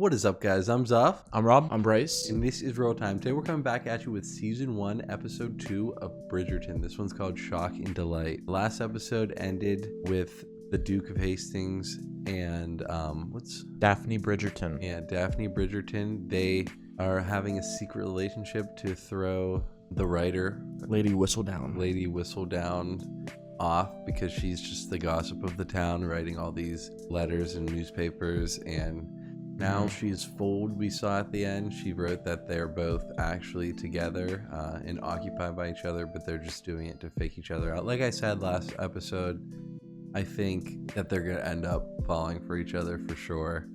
What is up, guys? I'm Zuff. I'm Rob. I'm Bryce. And this is Real Time. Today we're coming back at you with Season 1, Episode 2 of Bridgerton. This one's called Shock and Delight. The last episode ended with the Duke of Hastings and, Daphne Bridgerton. Yeah, Daphne Bridgerton. They are having a secret relationship to throw the writer, Lady Whistledown, off because she's just the gossip of the town, writing all these letters and newspapers, and now she's fooled. We saw at the end she wrote that they're both actually together and occupied by each other, but they're just doing it to fake each other out. Like I said last episode, I think that they're gonna end up falling for each other for sure.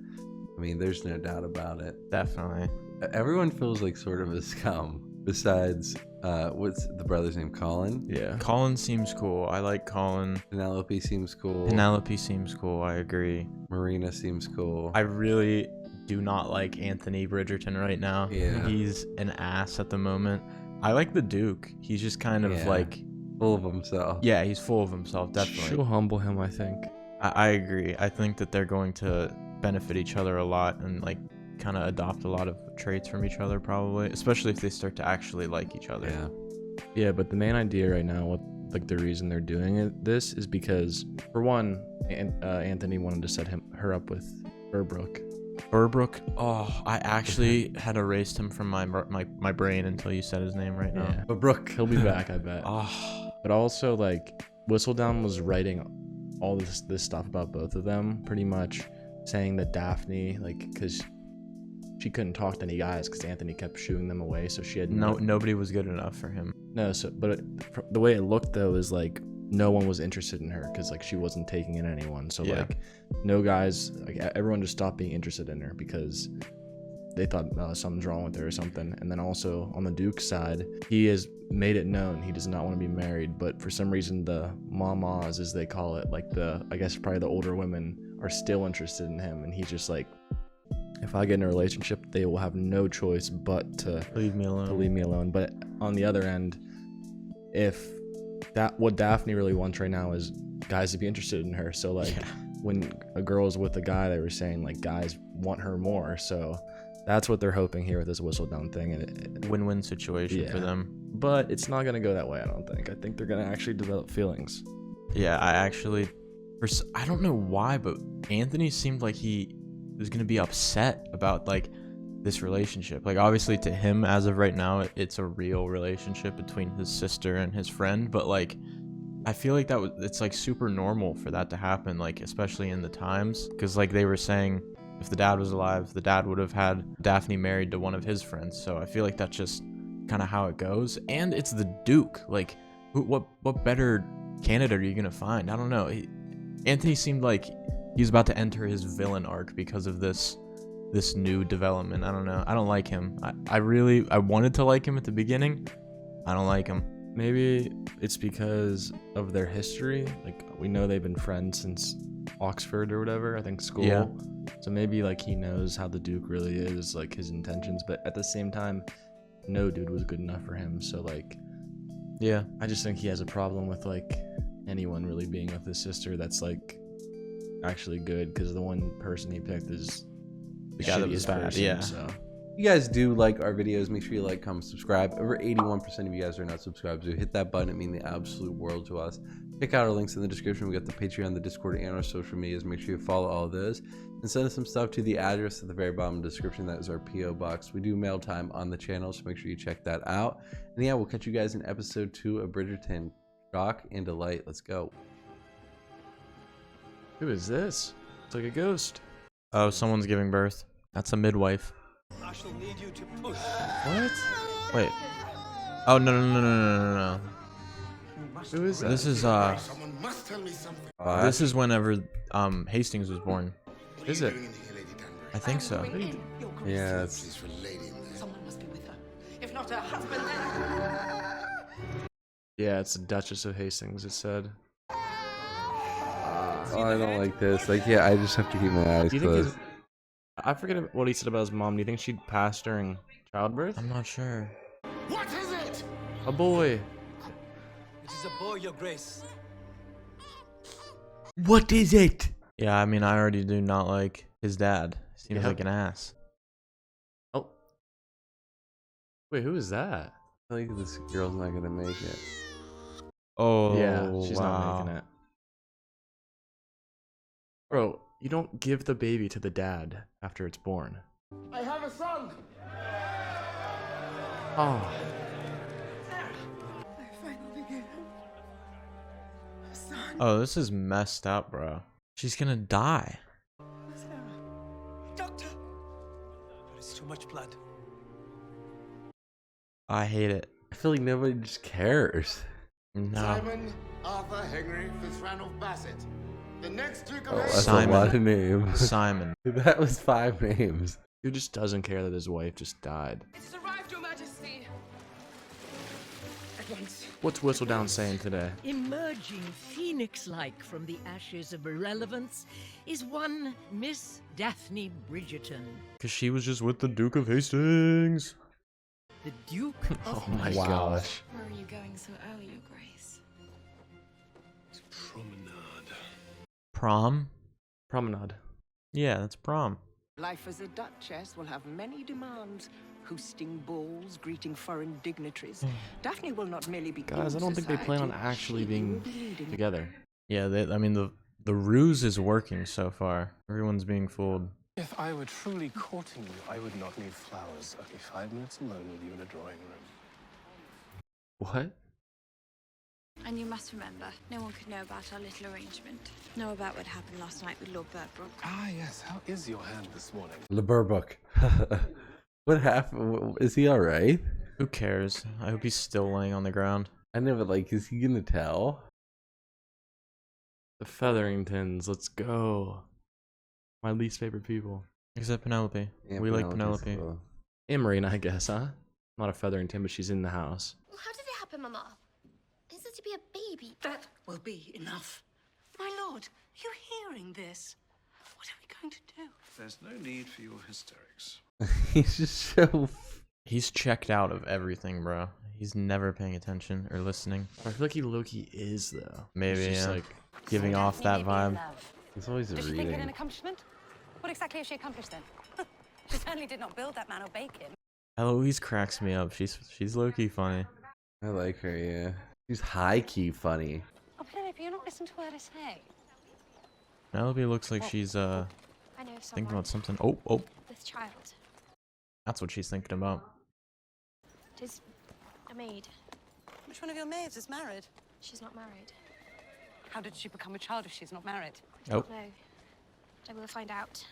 I mean, there's no doubt about it. Definitely. Everyone feels like sort of a scum besides what's the brother's name? Colin? Yeah. Colin seems cool. I like Colin. Penelope seems cool. Penelope seems cool. I agree. Marina seems cool. I really do not like Anthony Bridgerton right now. Yeah. He's an ass at the moment. I like the Duke. He's just kind of like full of himself. Yeah, he's full of himself, definitely. She'll humble him, I think. I agree. I think that they're going to benefit each other a lot and like kind of adopt a lot of traits from each other, probably, especially if they start to actually like each other. Yeah, but the main idea right now, what like the reason they're doing this is because, for one, Anthony wanted to set her up with Burbrook. Oh, I actually had erased him from my brain until you said his name right now. Yeah. But Brooke, he'll be back, I bet. Oh. But also, like, Whistledown was writing all this stuff about both of them, pretty much saying that Daphne, like, because she couldn't talk to any guys because Anthony kept shooing them away, so she had nobody was good enough for him. No, so but the way it looked though is like no one was interested in her because like she wasn't taking in anyone. So like no guys, like everyone just stopped being interested in her because they thought something's wrong with her or something. And then also on the Duke's side, he has made it known he does not want to be married, but for some reason the mamas, as they call it, like I guess probably the older women, are still interested in him, and he's just like, if I get in a relationship, they will have no choice but to leave me alone. But on the other end, what Daphne really wants right now is guys to be interested in her. So like when a girl is with a guy, they were saying like guys want her more. So that's what they're hoping here with this Whistledown thing. And win-win situation for them. But it's not gonna go that way, I don't think. I think they're gonna actually develop feelings. Yeah, I don't know why, but Anthony seemed like he was gonna be upset about like this relationship. Like obviously to him as of right now it's a real relationship between his sister and his friend, but like I feel like it's like super normal for that to happen, like especially in the times, because like they were saying if the dad was alive, the dad would have had Daphne married to one of his friends. So I feel like that's just kind of how it goes. And it's the Duke. Like what better candidate are you gonna find? I don't know. Anthony seemed like he's about to enter his villain arc because of this new development. I don't know. I don't like him. I wanted to like him at the beginning. I don't like him. Maybe it's because of their history. Like we know they've been friends since Oxford or whatever, I think school. Yeah. So maybe like he knows how the Duke really is, like his intentions, but at the same time, no dude was good enough for him. So like, yeah, I just think he has a problem with like anyone really being with his sister that's like actually good, because the one person he picked is the guy that was bad. Person, yeah. So if you guys do like our videos, make sure you like, comment, subscribe. Over 81% of you guys are not subscribed, so hit that button. It means the absolute world to us. Check out our links in the description. We got the Patreon, the Discord, and our social medias. Make sure you follow all of those and send us some stuff to the address at the very bottom of the description. That is our PO box. We do mail time on the channel, so make sure you check that out. And yeah, we'll catch you guys in episode 2 of Bridgerton, Shock and Delight. Let's go. Who is this? It's like a ghost. Oh, someone's giving birth. That's a midwife. I shall need you to push. What? Wait. Oh no. Who is that? This is Someone must tell me something. this is whenever Hastings was born. Is it? I think so. Yeah, it's Someone must be with her. If not her husband, then... Yeah, it's the Duchess of Hastings, it said. oh, I don't like this. Like, yeah, I just have to keep my eyes closed. I forget what he said about his mom. Do you think she'd pass during childbirth? I'm not sure. What is it? A boy. It is a boy, your grace. What is it? Yeah, I mean, I already do not like his dad. Seems like an ass. Wait, who is that? I think this girl's not gonna make it. Oh, Yeah, she's wow. not making it. Bro, you don't give the baby to the dad after it's born. I have a son. Oh, I finally get a son. Oh, this is messed up, bro. She's gonna die. Doctor. There is too much blood. I hate it. I feel like nobody just cares. No. Simon Arthur Henry Fitzranulph Bassett, the next Duke of Oh, that's Hastings. Simon. a lot of names. Simon. That was 5 names. who just doesn't care that his wife just died? It has arrived, Your Majesty. At once. What's Whistledown saying today? Emerging phoenix-like from the ashes of irrelevance is one Miss Daphne Bridgerton, Because she was just with the Duke of Hastings. the Duke of Oh my Wow. gosh. Where are you going so early, Your Grace? Promenade. Prom? Promenade. Yeah, that's prom. Life as a duchess will have many demands. Hosting balls, greeting foreign dignitaries. Daphne will not merely be Guys, I in don't think they plan on society, actually she being will be leading. together. Yeah, I mean, the ruse is working so far. Everyone's being fooled. If I were truly courting you, I would not need flowers. I'd be 5 minutes alone with you in a drawing room. What? And you must remember, no one could know about our little arrangement. Know about what happened last night with Lord Burbrook. Ah, yes. How is your hand this morning? LeBurbuck. What happened? Is he alright? Who cares? I hope he's still laying on the ground. I never like, is he gonna tell? The Featheringtons, let's go. My least favorite people. Except Penelope. Yeah, We like Penelope's Penelope. cool. Emery, I guess, huh? Not a Featherington, but she's in the house. Well, how did it happen, Mama? Is it to be a baby? That will be enough. My lord, you hearing this? What are we going to do? There's no need for your hysterics. He's just so. He's checked out of everything, bro. He's never paying attention or listening. I feel like he low-key is, though. Maybe, He's just yeah. like, Giving off that vibe. He's always Does she think it an reading. accomplishment? What exactly has she accomplished then? She certainly did not build that man or bake him. Eloise cracks me up. She's low-key funny. I like her, yeah. She's high-key funny. Oh, Penelope, you're not listening to what I say. Penelope looks like she's I know of thinking someone. about something. Oh, This child. that's what she's thinking about. It is a maid. Which one of your maids is married? She's not married. How did she become a child if she's not married? Oh, No. I will find out.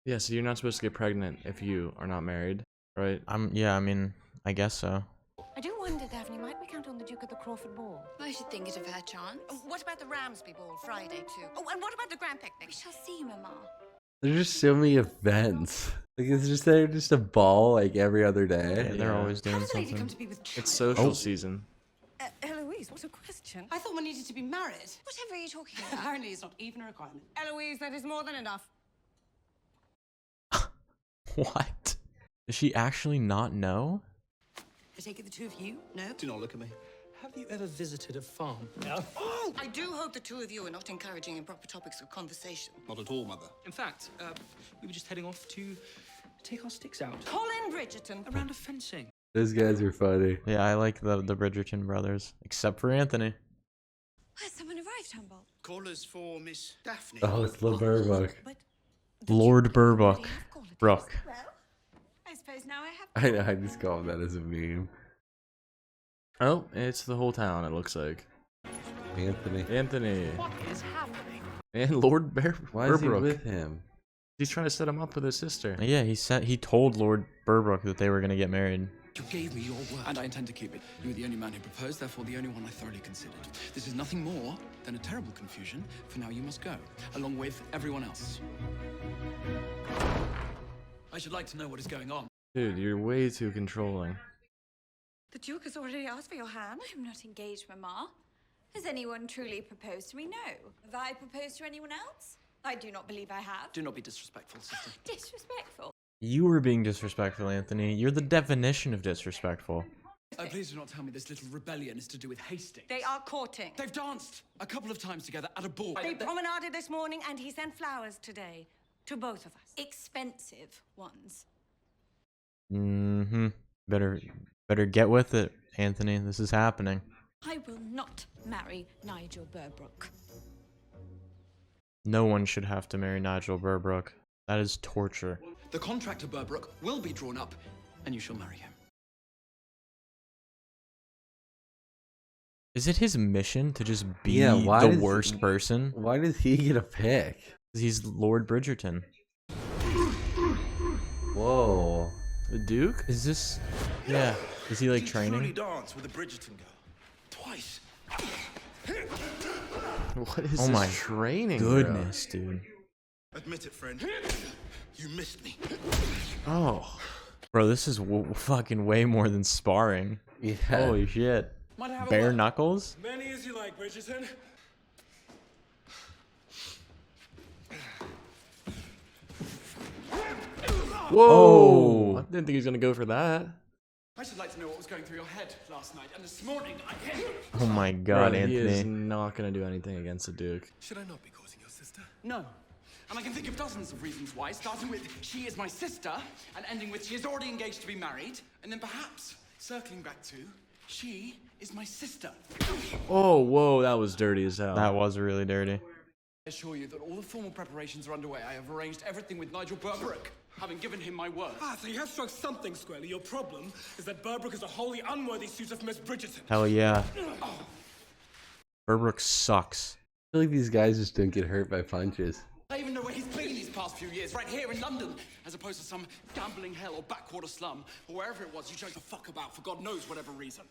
yeah, so you're not supposed to get pregnant if you are not married, right? yeah. I mean, I guess so. I do wonder, Daphne, might we count on the Duke at the Crawford Ball? I should think it of her chance. What about the Ramsby Ball Friday, too? Oh, and what about the Grand Picnic? We shall see, Mamma. There's just so many events. Like, it's just they're just a ball like every other Yeah, day. they're Yeah. always How doing does a lady come something. to be with child? It's social Oh. season. Eloise, what a question. I thought one needed to be married. Whatever are you talking about? Apparently, it's not even a requirement. Eloise, that is more than enough. What? Does she actually not know? I take it the two of you? No? Do not look at me. Have you ever visited a farm? No. Oh, I do hope the two of you are not encouraging improper topics of conversation. Not at all, Mother. In fact, we were just heading off to take our sticks out. Colin Bridgerton. Around a fencing. Those guys are funny. Yeah, I like the Bridgerton brothers, except for Anthony. Has someone arrived, Humboldt? Callers for Miss Daphne. Oh, it's LeBurbuck. But Lord Burbrook. Brooke. Well, I suppose now I have. I know, I just call him that as a meme. Oh, it's the whole town, it looks like. Anthony. Anthony. What is happening? And Lord Why is he Burbrook. with him? He's trying to set him up with his sister. Yeah, he told Lord Burbrook that they were gonna get married. You gave me your word, and I intend to keep it. You were the only man who proposed, therefore the only one I thoroughly considered. This is nothing more than a terrible confusion. For now, you must go, along with everyone else. I should like to know what is going on. Dude, you're way too controlling. the Duke has already asked for your hand. I'm not engaged, Mamma. Has anyone truly proposed to me? No. Have I proposed to anyone else? I do not believe I have. Do not be disrespectful, sister. Disrespectful. You were being disrespectful, Anthony. You're the definition of disrespectful. Please do not tell me this little rebellion is to do with Hastings. They are courting. They've danced a couple of times together at a ball. They promenaded this morning, and he sent flowers today to both of us. Expensive ones. Mm-hmm. Better get with it, Anthony. This is happening. I will not marry Nigel Burbrook. No one should have to marry Nigel Burbrook. That is torture. The contract to Burbrook will be drawn up, and you shall marry him. Is it his mission to just be Yeah, the worst person? Why does he get a pick? 'Cause he's Lord Bridgerton. Whoa. The Duke? Is this... Yeah. Is he like Did you truly training? dance with a Bridgerton girl? Twice. What is Oh this my training, goodness, dude. Admit it, friend. You missed me. Oh. Bro, this is fucking way more than sparring. Yeah. Holy shit. Might I have a Bare word? knuckles? Many as you like, Bridgerton. Whoa! Oh. I didn't think he was gonna go for that. I should like to know what was going through your head last night and this morning. Oh my god, Bro, he is Anthony. not gonna do anything against the Duke. Should I not be courting your sister? No. And I can think of dozens of reasons why, starting with she is my sister, and ending with she is already engaged to be married, and then perhaps circling back to she is my sister. Oh, whoa, that was dirty as hell. That was really dirty. I assure you that all the formal preparations are underway. I have arranged everything with Nigel Burbrook, having given him my word. Ah, so you have struck something squarely. Your problem is that Burbrook is a wholly unworthy suitor for Miss Bridgerton. Hell yeah. Burbrook sucks. I feel like these guys just don't get hurt by punches. I even know where he's been these past few years, right here in London, as opposed to some gambling hell or backwater slum, or wherever it was you chose to fuck about for God knows whatever reason.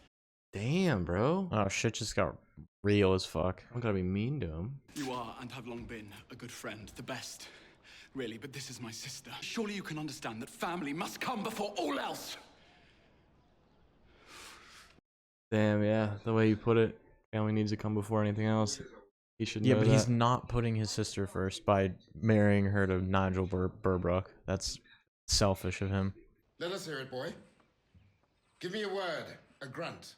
Damn, bro. Oh, shit just got real as fuck. I'm gonna be mean to him. You are and have long been a good friend, the best, really, but this is my sister. Surely you can understand that family must come before all else. Damn, yeah. The way you put it, family needs to come before anything else. He should Yeah, know but that. he's not putting his sister first by marrying her to Nigel Burbrook. That's selfish of him. Let us hear it, boy. Give me a word, a grunt.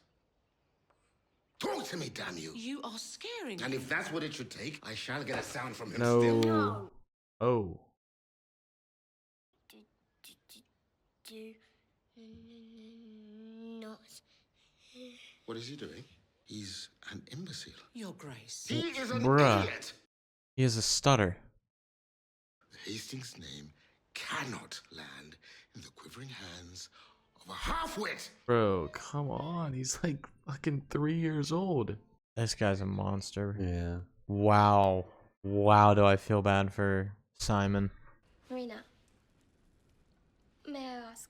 Talk to me, damn you. You are scaring And me. if that's what it should take, I shall get a sound from him No. still. Oh. Do not. What is he doing? He's an imbecile. Your Grace. He is an Bruh. idiot. He has a stutter. Hastings' name cannot land in the quivering hands of a half-wit. Bro, come on. He's like fucking 3 years old. This guy's a monster. Yeah. Wow. Wow, do I feel bad for Simon. Marina, may I ask,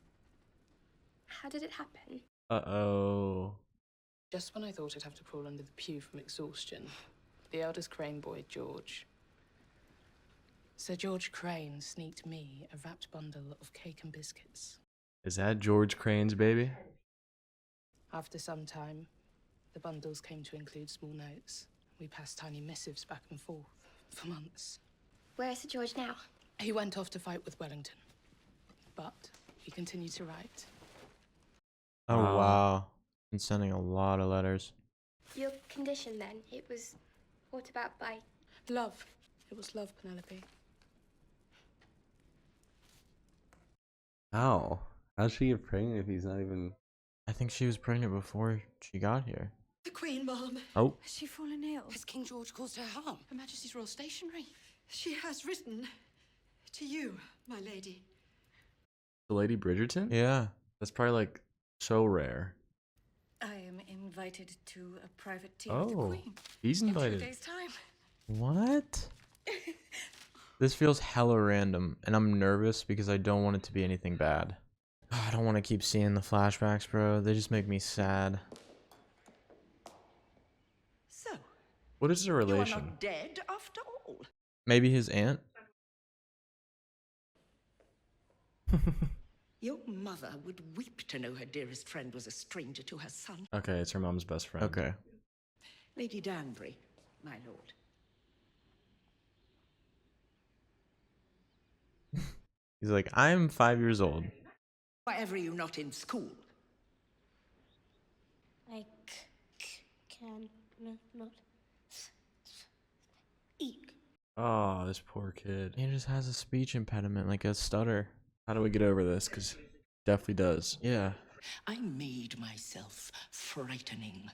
how did it happen? Uh-oh. Just when I thought I'd have to crawl under the pew from exhaustion, the eldest Crane boy, George. Sir George Crane sneaked me a wrapped bundle of cake and biscuits. Is that George Crane's baby? After some time, the bundles came to include small notes. We passed tiny missives back and forth for months. Where is Sir George now? He went off to fight with Wellington, but he continued to write. Oh, wow. Been sending a lot of letters. Your condition then, it was brought about by... Love. It was love, Penelope. How? How'd she get pregnant if he's not even... I think she was pregnant before she got here. The Queen, Mom. Oh. Has she fallen ill? Has King George caused her harm? Her Majesty's Royal Stationery. She has written to you, my lady. The Lady Bridgerton? Yeah. That's probably like so rare. I am invited to a private tea with the Oh, Queen. he's In invited. 2 days' time. What? This feels hella random, and I'm nervous because I don't want it to be anything bad. I don't want to keep seeing the flashbacks, bro. They just make me sad. So, What is their you are relation? not dead after all. Maybe his aunt? Your mother would weep to know her dearest friend was a stranger to her son. Okay, it's her mom's best friend. Okay. Lady Danbury, my lord. He's like, I'm 5 years old. Why ever are you not in school? I can not eat. Oh, this poor kid. He just has a speech impediment, like a stutter. How do we get over this? Because definitely does. Yeah. I made myself frightening.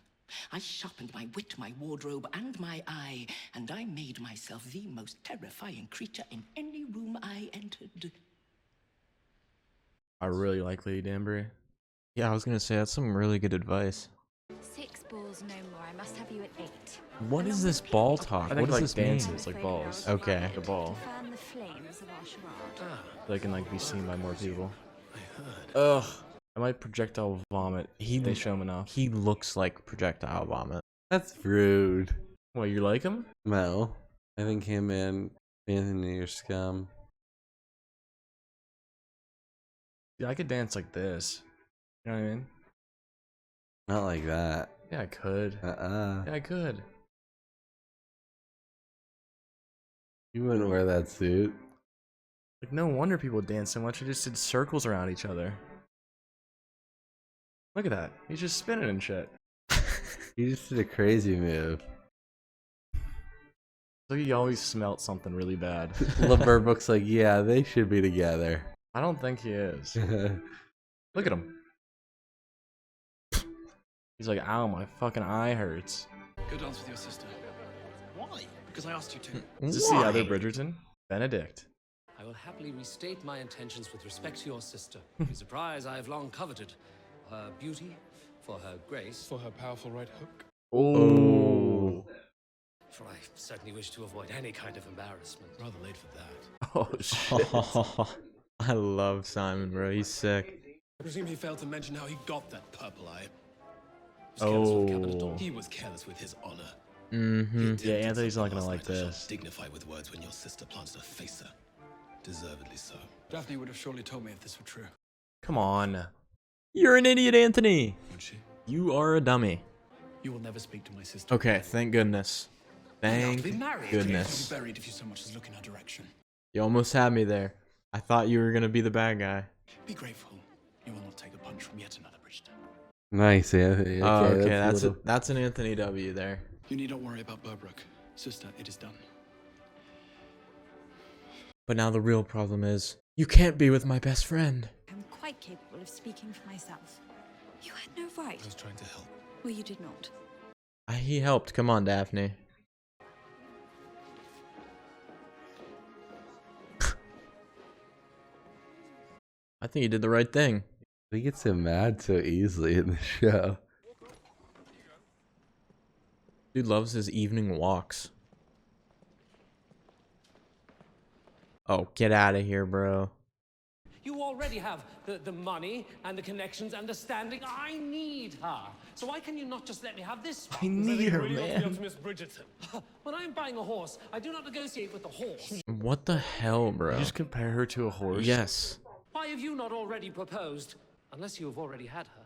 I sharpened my wit, my wardrobe, and my eye, and I made myself the most terrifying creature in any room I entered. I really like Lady Danbury. Yeah, I was gonna say that's some really good advice. 6 balls no more. I must have you at 8. What is this ball talk? I What think does like this mean? dances, like balls. Okay. The ball. Fan the flames of our charade. They can like be seen by more people. Ugh. I might projectile vomit. They show him enough. He looks like projectile vomit. That's rude. What, you like him? No. I think him and Anthony are scum. Yeah, I could dance like this. You know what I mean? Not like that. Yeah, I could. Yeah, I could. You wouldn't wear that suit. Like, no wonder people dance so much. They just did circles around each other. Look at that. He's just spinning and shit. You just did a crazy move. So he always smelt something really bad. Burbrook's like, yeah, they should be together. I don't think he is. Look at him. He's like, ow, my fucking eye hurts. Go dance with your sister. Why? Because I asked you to. Is this the other Bridgerton? Benedict. I will happily restate my intentions with respect to your sister. A surprise I have long coveted. For her beauty, for her grace. For her powerful right hook. Oh. For I certainly wish to avoid any kind of embarrassment. Rather late for that. Oh, shit. I love Simon, bro. He's sick. I presume he failed to mention how he got that purple eye. Oh. He was careless with his honor. Mm-hmm. Yeah, Anthony's not gonna like this. Dignify with words when your sister plans to face her. Deservedly so. Daphne would have surely told me if this were true. Come on. You're an idiot, Anthony. Would she? You are a dummy. You will never speak to my sister. Okay, thank goodness. Thank goodness. You'll be buried if you so much as look in her direction. You almost had me there. I thought you were gonna be the bad guy. Be grateful. You will not take a punch from yet another Bridgerton. Nice, Anthony. Okay, that's an Anthony W there. You need not worry about Burbrook. Sister, it is done. But now the real problem is, you can't be with my best friend. I'm quite capable of speaking for myself. You had no right. I was trying to help. Well, you did not. He helped. Come on, Daphne. I think you did the right thing. He gets so mad so easily in the show. Dude loves his evening walks. Oh, get out of here, bro. You already have the money and the connections and the standing. I need her. So why can you not just let me have this? I need her, man. Miss Bridgerton. When I'm buying a horse, I do not negotiate with the horse. What the hell, bro? You just compare her to a horse? Yes. Why have you not already proposed? Unless you have already had her.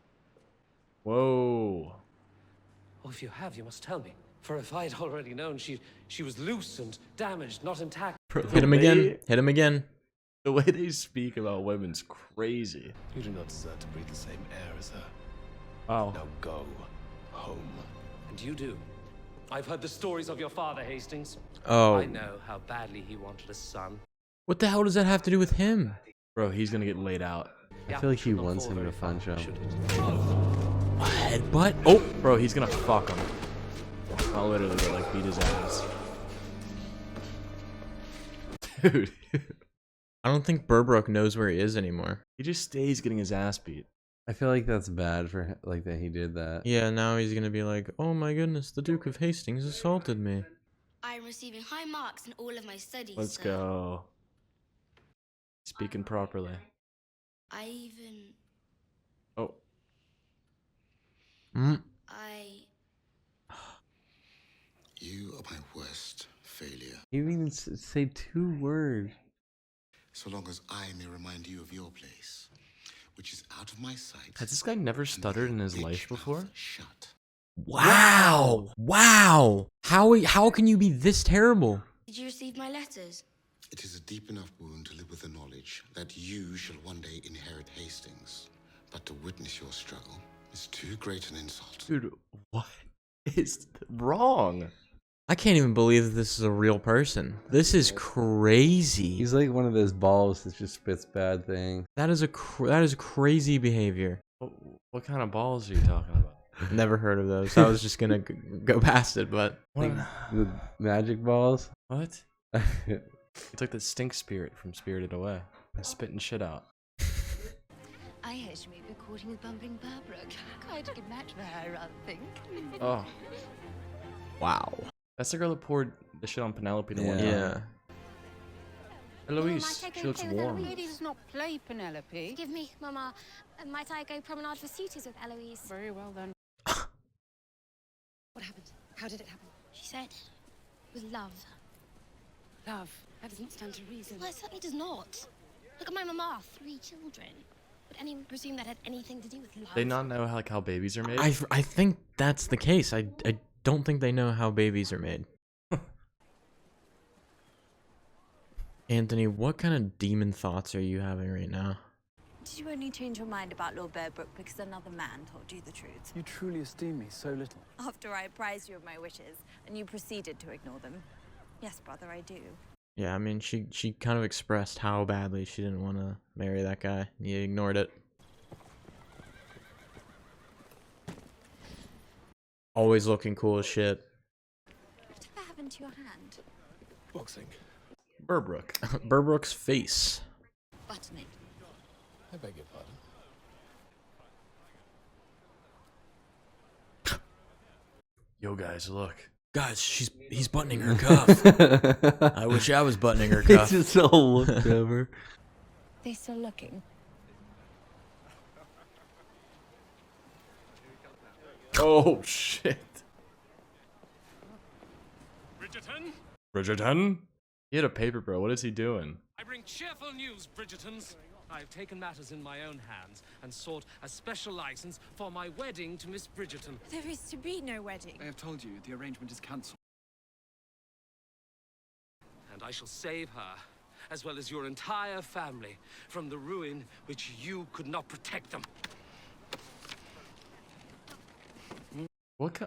Whoa. Oh, if you have, you must tell me. For if I had already known she was loose and damaged, not intact. Hit him again. Hit him again. The way they speak about women's crazy. You do not deserve to breathe the same air as her. Wow. Now go home. And you do. I've heard the stories of your father, Hastings. Oh. I know how badly he wanted a son. What the hell does that have to do with him? Bro, he's gonna get laid out. I feel like he wants him to punch him. Headbutt? Oh, bro, he's gonna fuck him. I'll literally go like beat his ass. Dude. I don't think Burbrook knows where he is anymore. He just stays getting his ass beat. I feel like that's bad for him, like that he did that. Yeah, now he's gonna be like, oh my goodness, the Duke of Hastings assaulted me. I am receiving high marks in all of my studies. Let's go. Speaking properly. I even... Oh. You are my worst failure. You didn't even say 2 words. So long as I may remind you of your place, which is out of my sight. Has this guy never stuttered in his life before? Shut. Wow! Wow! How can you be this terrible? Did you receive my letters? It is a deep enough wound to live with the knowledge that you shall one day inherit Hastings. But to witness your struggle is too great an insult. Dude, what is wrong? I can't even believe that this is a real person. This is crazy. He's like one of those balls that just spits bad things. That is crazy behavior. What kind of balls are you talking about? Never heard of those. I was just gonna go past it, but What? The magic balls. What? He took the stink spirit from Spirited Away and spitting shit out. I heard she may be courting with bumbling Berbrook. Quite a good match for her, I rather think. Oh. wow. That's the girl that poured the shit on Penelope the one time. Yeah. Eloise, she looks warm. Lady does not play Penelope. Forgive me, Mama. Might I go promenade for suitors with Eloise? Very well then. What happened? How did it happen? She said it was love. Love. That does not stand to reason. Well, it certainly does not. Look at my mama, 3 children. Would anyone presume that had anything to do with love? They not know how babies are made? I think that's the case. I don't think they know how babies are made. Anthony, what kind of demon thoughts are you having right now? Did you only change your mind about Lord Bearbrook because another man told you the truth? You truly esteem me so little. After I apprised you of my wishes, and you proceeded to ignore them. Yes, brother, I do. Yeah, I mean, she kind of expressed how badly she didn't want to marry that guy. He ignored it. Always looking cool as shit. Whatever happened to your hand? Boxing. Berbrook. Berbrook's face. Button it. I beg your pardon. Yo, guys, look. Guys, he's buttoning her cuff. I wish I was buttoning her cuff. He just all looked over. They still looking? Oh, shit. Bridgerton? Bridgerton? He had a paper, bro. What is he doing? I bring cheerful news, Bridgertons. I have taken matters in my own hands and sought a special license for my wedding to Miss Bridgerton. There is to be no wedding. I have told you, the arrangement is cancelled. And I shall save her, as well as your entire family, from the ruin which you could not protect them.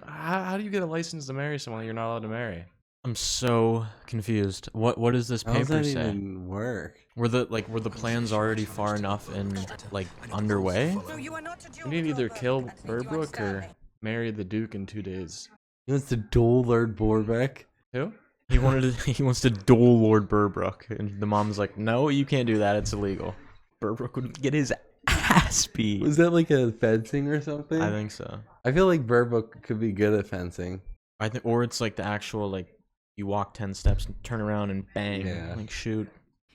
How do you get a license to marry someone that you're not allowed to marry? I'm so confused. What does this How does paper that say? even work? Were the plans already far enough and like underway? You need to either kill Berbrook or marry the Duke in 2 days. He wants to duel Lord Borbeck. Who? He wants to duel Lord Berbrook, and the mom's like, "No, you can't do that. It's illegal." Berbrook would get his ass beat. Was that like a fencing or something? I think so. I feel like Berbrook could be good at fencing. I think, or it's like the actual like you walk 10 steps, turn around, and bang, like shoot.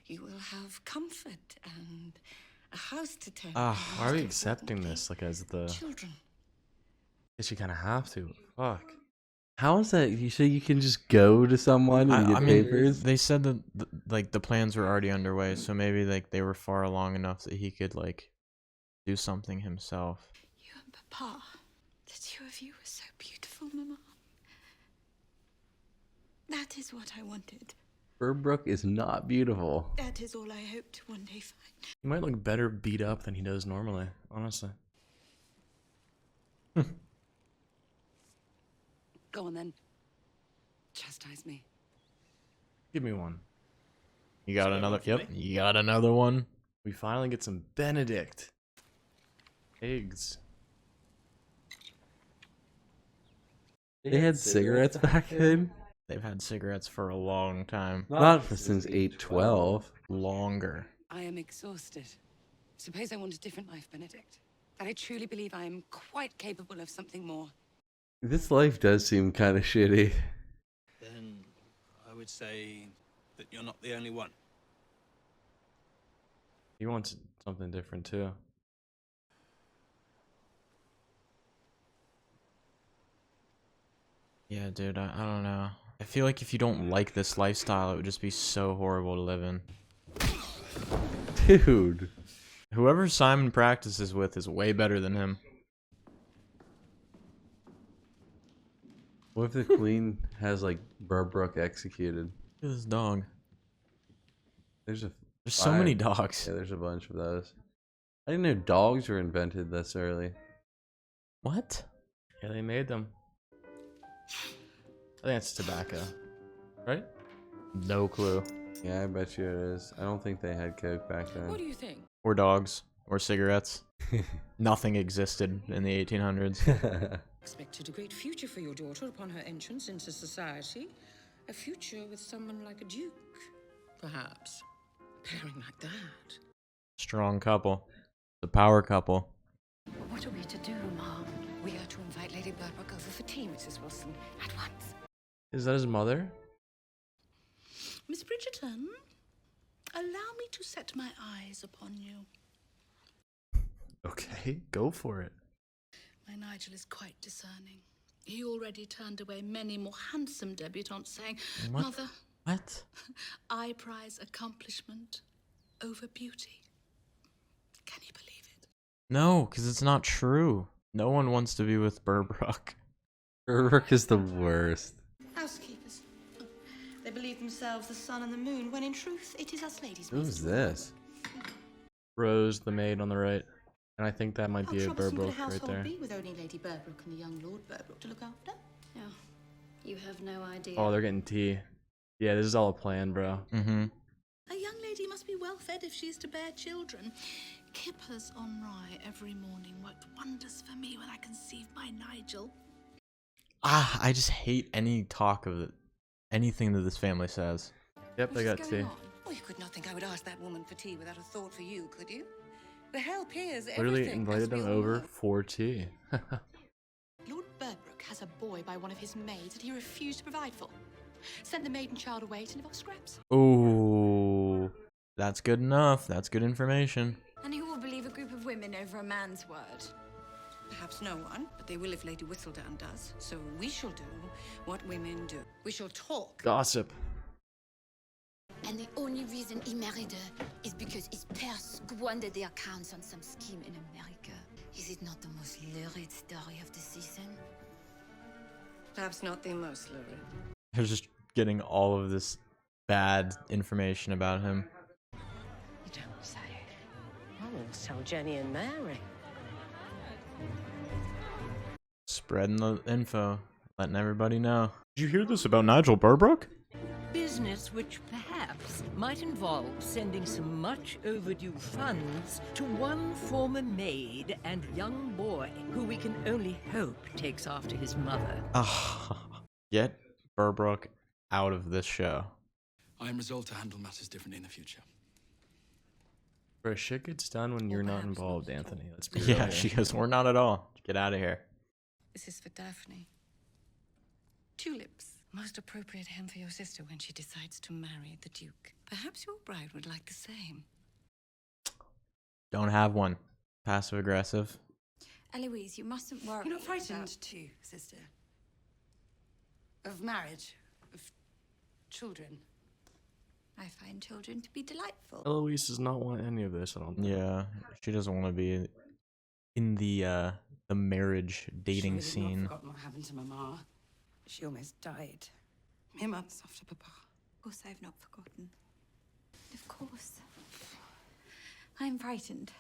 You will have comfort and a house to tend. Why are we accepting this like as the children? Guess you kind of have to. Fuck. How is that? You say you can just go to someone and get papers? They said that like the plans were already underway, so maybe like they were far along enough that he could like do something himself. You and Papa, the two of you were so beautiful, Mama. That is what I wanted. Berbrook is not beautiful. That is all I hope to one day find. He might look better beat up than he does normally, honestly. Go on then. Chastise me. Give me one. You got another? Yep, you got another one. We finally get some Benedict. Eggs. They had cigarettes back then? They've had cigarettes for a long time. Not since 812. Longer. I am exhausted. Suppose I want a different life, Benedict. That I truly believe I am quite capable of something more. This life does seem kind of shitty. Then I would say that you're not the only one. He wants something different too. Yeah, dude, I don't know. I feel like if you don't like this lifestyle, it would just be so horrible to live in. Dude. Whoever Simon practices with is way better than him. What if the queen has like Berbrook executed? Look at this dog. There's so many dogs. Yeah, there's a bunch of those. I didn't know dogs were invented this early. What? Yeah, they made them. I think it's tobacco, right? No clue. Yeah, I bet you it is. I don't think they had Coke back then. What do you think? Or dogs. Or cigarettes. Nothing existed in the 1800s. Expected a great future for your daughter upon her entrance into society. A future with someone like a duke, perhaps. Pairing like that. Strong couple. The power couple. What are we to do, Mom? We are to invite Lady Birdbrook over for tea, Mrs. Wilson, at once. Is that his mother? Miss Bridgerton, allow me to set my eyes upon you. Okay, go for it. My Nigel is quite discerning. He already turned away many more handsome debutantes, saying, What? Mother, What? I prize accomplishment over beauty. Can you believe it? No, because it's not true. No one wants to be with Burbrook. Burbrook is the worst. Housekeepers. They believe themselves the sun and the moon, when in truth it is us ladies. Who's this? Rose, the maid on the right. And I think that might be a troublesome would a Burbrook right household there. be with only Lady Birdbrook and the young Lord Birdbrook to look after? Yeah. You have no idea. Oh, they're getting tea. Yeah, this is all a plan, bro. Mm-hmm. A young lady must be well fed if she is to bear children. Kippers on rye every morning worked wonders for me when I conceived my Nigel. Ah, I just hate any talk of it. Anything that this family says. Yep, they got tea. Oh, you could not think I would ask that woman for tea without a thought for you, could you? The help here's Literally everything, invited as we them all over know. for tea. Lord Birdbrook has a boy by one of his maids that he refused to provide for. Sent the maid and child away to live off scraps. Ooh, that's good enough. That's good information. And who will believe a group of women over a man's word? Perhaps no one, but they will if Lady Whistledown does. So we shall do what women do. We shall talk. Gossip. And the only reason he married her is because his parents squandered their accounts on some scheme in America. Is it not the most lurid story of the season? Perhaps not the most lurid. They're just getting all of this bad information about him. You don't say. I will tell Jenny and Mary. Spreading the info, letting everybody know. Did you hear this about Nigel Burbrook? Business which perhaps might involve sending some much overdue funds to one former maid and young boy who we can only hope takes after his mother. Get Burbrook out of this show. I am resolved to handle matters differently in the future. Bro, shit gets done when you're not involved, Anthony. Let's be real. Yeah, she goes, we're not at all. Get out of here. This is for Daphne. Tulips. Most appropriate hem for your sister when she decides to marry the Duke. Perhaps your bride would like the same. Don't have one. Passive aggressive. Eloise, you mustn't worry. You're not frightened too, sister. Of marriage. Of children. I find children to be delightful. Eloise does not want any of this, I don't think. Yeah, she doesn't want to be in the marriage dating Surely you've scene. not forgotten what happened to Mama. She almost died. Mere months after Papa. Of course I've not forgotten. Of course. I'm frightened.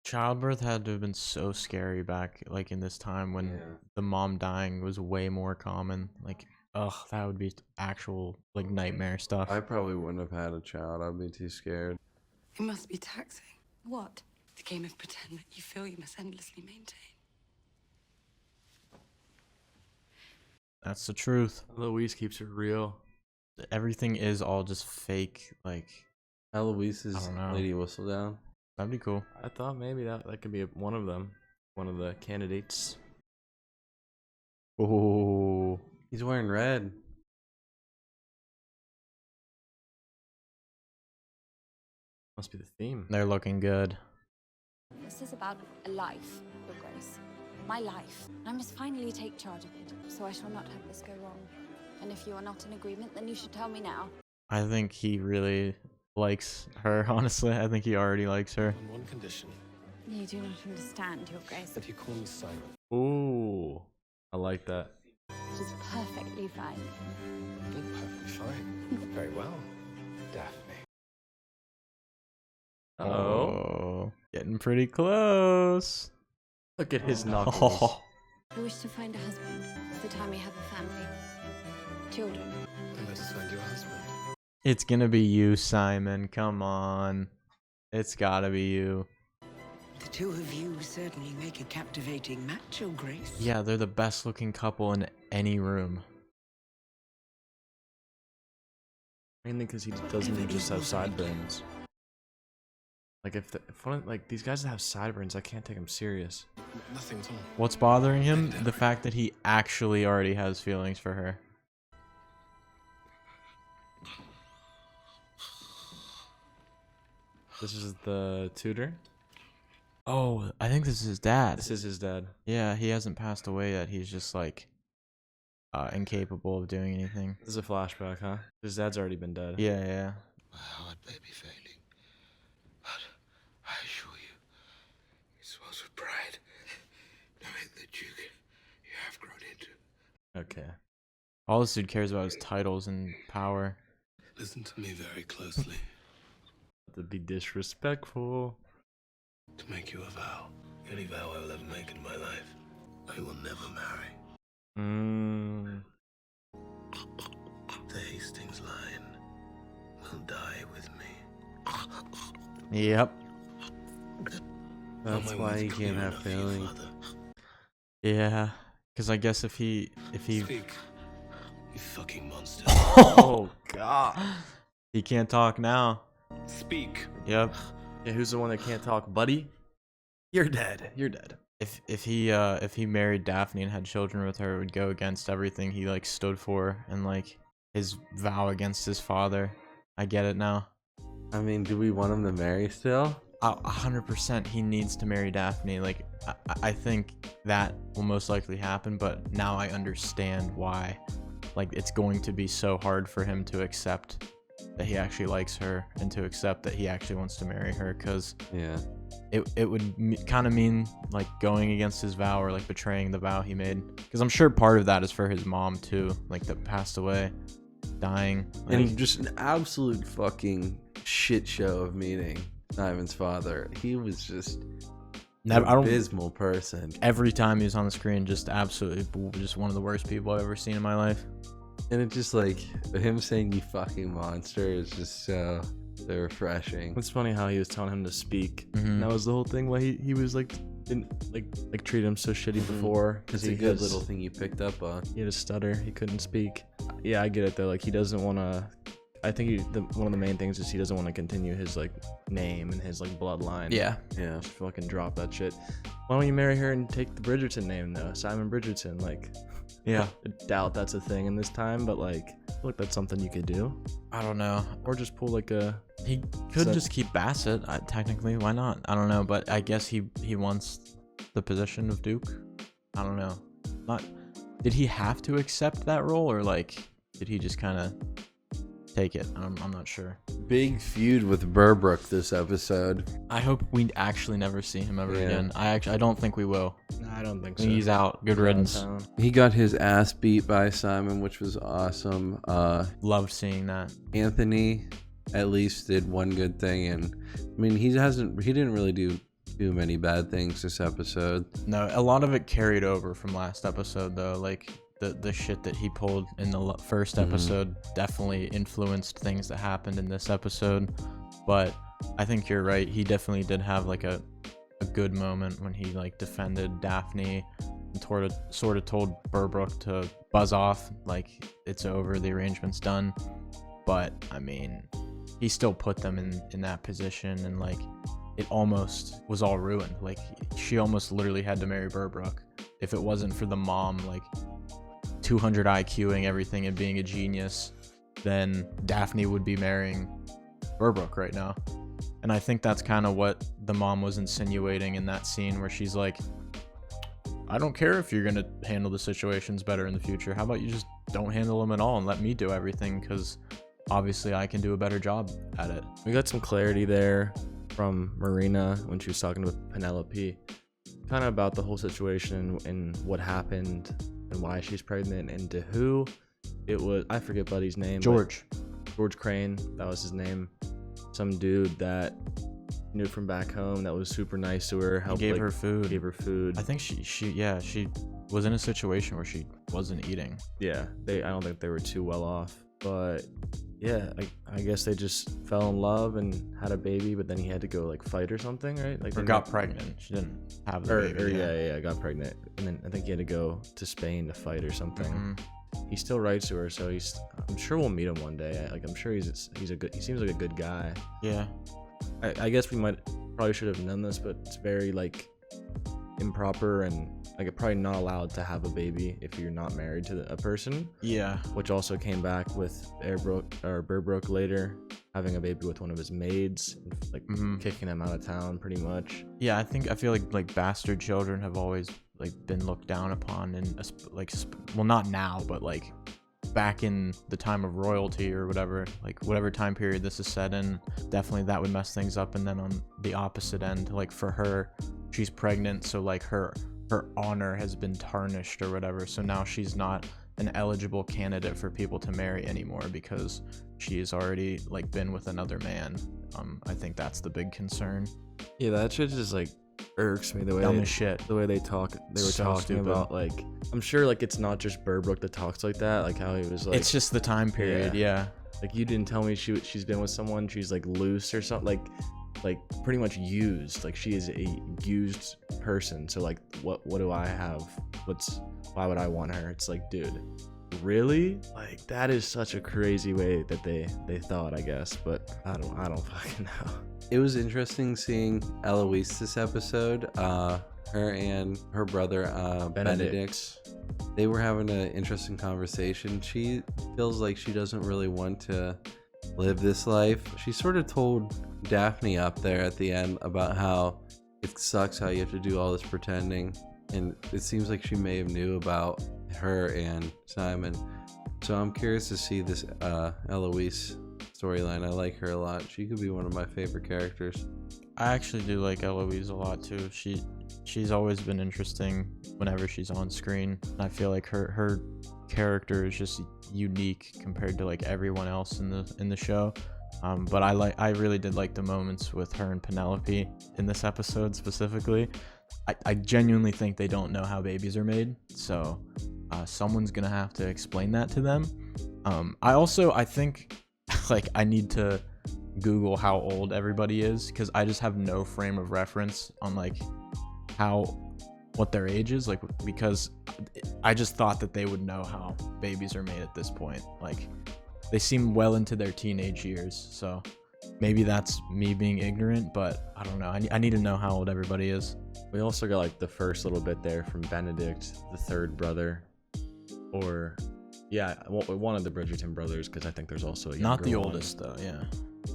Childbirth had to have been so scary back, like, in this time when the mom dying was way more common. Like, ugh, that would be actual, like, nightmare stuff. I probably wouldn't have had a child. I'd be too scared. It must be taxing. What? The game of pretend that you feel you must endlessly maintain. That's the truth. Eloise keeps it real. Everything is all just fake, like... Eloise is I don't know. Lady Whistledown. That'd be cool. I thought maybe that could be one of them. One of the candidates. Oh, he's wearing red. Must be the theme. They're looking good. This is about a life, Your Grace. My life. I must finally take charge of it, so I shall not have this go wrong. And if you are not in agreement, then you should tell me now. I think he really likes her, honestly. I think he already likes her. On one condition, You do not understand, Your Grace. that you call me Simon. Ooh, I like that. It is perfectly fine. Perfectly fine. Very well, Daphne. Oh, getting pretty close. Look at his knuckles. Oh. I wish to find a husband. It's the time we have a family. Children. Then let us find your husband. It's gonna be you, Simon. Come on. It's gotta be you. The two of you certainly make a captivating match, Your Grace. Yeah, they're the best looking couple in any room. Mainly because he doesn't just have sideburns. Like if these guys that have sideburns, I can't take them serious. Nothing at all. What's bothering him? The fact that he actually already has feelings for her. This is the tutor? Oh, I think this is his dad. This is his dad. Yeah, he hasn't passed away yet. He's just like incapable of doing anything. This is a flashback, huh? His dad's already been dead. Yeah, yeah. My heart may be failing, but I assure you, it swells with pride, knowing the Duke you have grown into. Okay. All this dude cares about is titles and power. Listen to me very closely. To be disrespectful. To make you a vow. The only vow I will ever make in my life. I will never marry. The Hastings line will die with me. Yep. That's why he can't have feelings. Yeah, because I guess if he Speak, you fucking monster. Oh god, he can't talk now. Speak. Yep. Yeah, who's the one that can't talk, buddy? You're dead. You're dead. If he married Daphne and had children with her, it would go against everything he like stood for and like his vow against his father. I get it now. I mean, do we want him to marry still? 100% he needs to marry Daphne. Like I think that will most likely happen, but now I understand why. Like it's going to be so hard for him to accept that he actually likes her and to accept that he actually wants to marry her, because yeah, it would kind of mean like going against his vow or like betraying the vow he made, because I'm sure part of that is for his mom too, like that passed away, dying, like, and just an absolute fucking shit show of meeting Simon's father. He was just an abysmal person. Every time he was on the screen, just absolutely just one of the worst people I've ever seen in my life. And it's just like him saying "you fucking monster" is just so refreshing. It's funny how he was telling him to speak. And that was the whole thing why he was like didn't like treat him so shitty before, because it's a good little thing you picked up on. He had a stutter. He couldn't speak. Yeah, I get it though. Like he doesn't want to. I think one of the main things is he doesn't want to continue his like name and his like bloodline. Yeah. Just fucking drop that shit. Why don't you marry her and take the Bridgerton name though, Simon Bridgerton? Like. Yeah. I doubt that's a thing in this time, but like, I feel like that's something you could do. I don't know. Or just pull like a. He could just keep Bassett. Technically, why not? I don't know, but I guess he wants the position of Duke. I don't know. Did he have to accept that role, or like did he just kind of take it? I'm not sure. Big feud with Burbrook this episode. I hope we actually never see him ever again. I don't think we will. No, I don't think so. He's out. Good riddance. He got his ass beat by Simon, which was awesome. Loved seeing that. Anthony at least did one good thing, and I mean he didn't really do too many bad things this episode. No, a lot of it carried over from last episode though. Like the shit that he pulled in the first episode definitely influenced things that happened in this episode. But I think you're right. He definitely did have like a good moment when he like defended Daphne and sort of told Burbrook to buzz off, like it's over, the arrangement's done. But I mean, he still put them in that position, and like it almost was all ruined. Like she almost literally had to marry Burbrook if it wasn't for the mom like 200 IQing everything and being a genius. Then Daphne would be marrying Burbrook right now. And I think that's kind of what the mom was insinuating in that scene where she's like, I don't care if you're going to handle the situations better in the future. How about you just don't handle them at all and let me do everything, because obviously I can do a better job at it. We got some clarity there from Marina when she was talking with Penelope, kind of about the whole situation and what happened and why she's pregnant and to who. It was, I forget Buddy's name. George Crane, that was his name. Some dude that knew from back home that was super nice to her. He gave her food. Gave her food. I think she was in a situation where she wasn't eating. Yeah, I don't think they were too well off. But Yeah, I guess they just fell in love and had a baby, but then he had to go like fight or something, right? Like Or got pregnant. She didn't have the baby. Yeah, got pregnant, and then I think he had to go to Spain to fight or something. He still writes to her, so I'm sure we'll meet him one day. Like I'm sure he seems like a good guy. Yeah. I guess we probably should have known this, but it's very like improper and like probably not allowed to have a baby if you're not married to a person. Yeah. Which also came back with Burbrook later having a baby with one of his maids, like kicking him out of town pretty much. Yeah, I feel like bastard children have always like been looked down upon, and like, well, not now, but like back in the time of royalty or whatever, like whatever time period this is set in, definitely that would mess things up. And then on the opposite end, like for her, she's pregnant, so like her honor has been tarnished or whatever, so now she's not an eligible candidate for people to marry anymore because she has already like been with another man. I think that's the big concern. Yeah, that shit just like irks me, the way Dumb as shit. The way they talk. They were So talking stupid. about like, I'm sure like it's not just Burbrook that talks like that, like how he was like, It's just the time period. Yeah. Like you didn't tell me she's been with someone, she's like loose or something, like pretty much used, like she is a used person. So like what do I have? Why would I want her? It's like, dude, really? Like that is such a crazy way that they thought, I guess, but I don't fucking know. It was interesting seeing Eloise this episode. Her and her brother Benedict. They were having an interesting conversation. She feels like she doesn't really want to live this life. She sort of told Daphne up there at the end about how it sucks how you have to do all this pretending, and it seems like she may have knew about her and Simon. So I'm curious to see this Eloise storyline. I like her a lot. She could be one of my favorite characters. I actually do like Eloise a lot too. She's always been interesting whenever she's on screen. I feel like her character is just unique compared to like everyone else in the show. But I really did like the moments with her and Penelope in this episode specifically. I genuinely think they don't know how babies are made, so someone's gonna have to explain that to them. I think like I need to Google how old everybody is, because I just have no frame of reference on like what their age is, like, because I just thought that they would know how babies are made at this point. Like they seem well into their teenage years, so maybe that's me being ignorant, but I don't know. I need to know how old everybody is. We also got like the first little bit there from Benedict, the third brother, or yeah, one of the Bridgerton brothers, because I think there's also a younger Not the one. oldest though, yeah.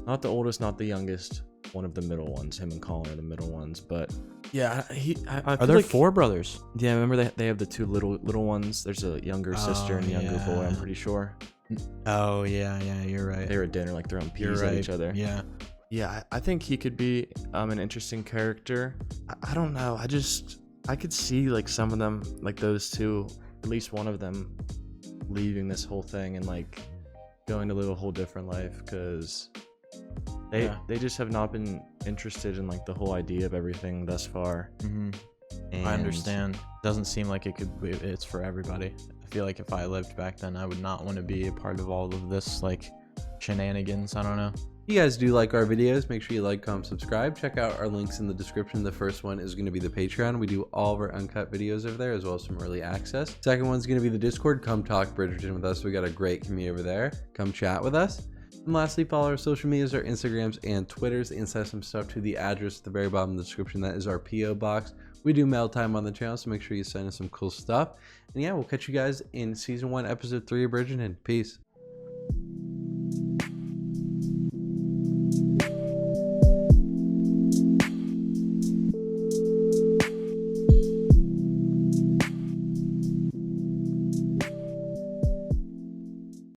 Not the oldest, not the youngest. One of the middle ones. Him and Colin are the middle ones. But yeah, I Are feel there like, 4 brothers? Yeah, remember they have the 2 little ones. There's a younger sister and a younger boy, I'm pretty sure. Oh yeah, you're right. They were at dinner like throwing peas You're at right. each other. Yeah, I think he could be an interesting character. I don't know. I could see like some of them, like those 2, at least one of them, leaving this whole thing and like going to live a whole different life, because they just have not been interested in like the whole idea of everything thus far. I understand. Doesn't seem like it's for everybody. I feel like if I lived back then, I would not want to be a part of all of this like shenanigans. I don't know. If you guys do like our videos, make sure you like, comment, subscribe. Check out our links in the description. The first one is going to be the Patreon. We do all of our uncut videos over there, as well as some early access. Second one's going to be the Discord. Come talk Bridgerton with us. We got a great community over there. Come chat with us. And lastly, follow our social medias, our Instagrams and Twitters. Inside some stuff to the address at the very bottom of the description. That is our P.O. box. We do mail time on the channel, so make sure you send us some cool stuff. And yeah, we'll catch you guys in season 1, episode 3 of Bridgerton. Peace.